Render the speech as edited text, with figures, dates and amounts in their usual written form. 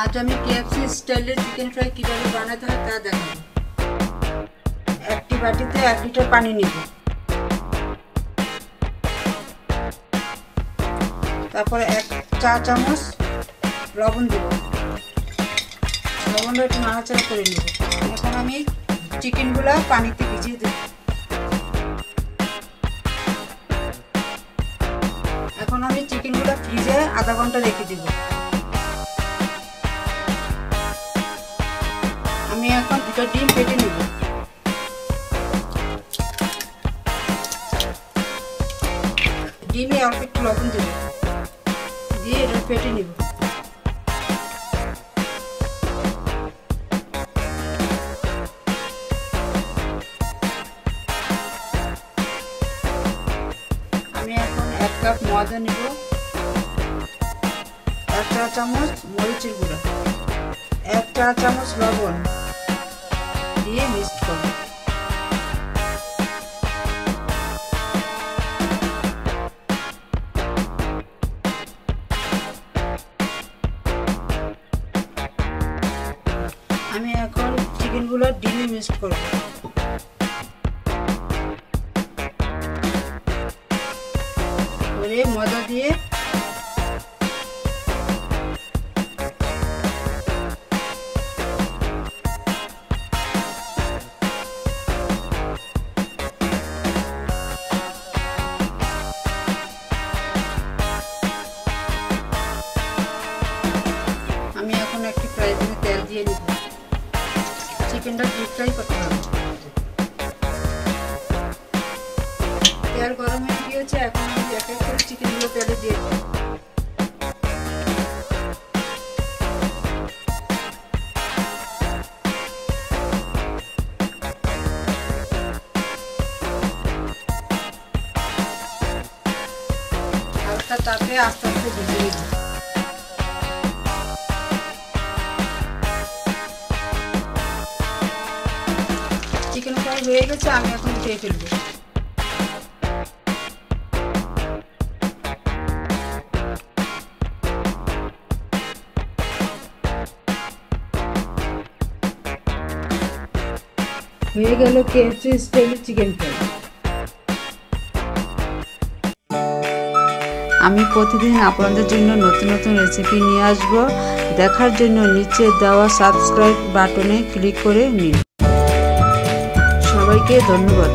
आज আমি কেএফসি স্টাইলের চিকেন ফ্রাই কিভাবে বানাতে হয় তা দেখাবো। একটি বাটিতে 1 লিটার পানি নিব, তারপরে 1 চা চামচ লবণ দেব, লবণটা একটু নাড়াচাড়া করে নেব। এখন আমি চিকেনগুলো পানিতে ভিজিয়ে দেব। এখন আমি চিকেনগুলো ফ্রিজে আধা ঘন্টা রেখে দেব। আমি এখন 2টা ডিম ফেটে নেব। ডিমে অল্প একটু লবণ দেব, দিয়ে এটা ফেটে নেব। আমি এখন 1 কাপ ময়দা নেব, 1 চা চামচ মরিচের গুঁড়া, 1 চা চামচ লবণ দিয়ে মিক্স করব। আমি এখন চিকেনগুলো ডিমে মিক্স করব। করে ময়দা দিয়ে আমি এখন একটি ফ্রাই প্যানে তেল দিয়ে নিব। চিকেনটা ডিপ ফ্রাই করতে হবে। তেল গরম হয়ে গিয়েছে, এখন আমি এক এক করে চিকেনগুলো তেলে দিয়ে দেব। হালকা চাপে আস্তে আস্তে ভেজে নেব। চিকেন ফ্রাই হয়ে গেছে, আমি এখন উঠিয়ে ফেলবো। হয়ে গেল কেএফসি স্টাইলের চিকেন ফ্রাই। আমি প্রতিদিন আপনাদের জন্য নতুন নতুন রেসিপি নিয়ে আসব। দেখার জন্য নিচে দেওয়া সাবস্ক্রাইব বাটনে ক্লিক করে নিন। সবাইকে ধন্যবাদ।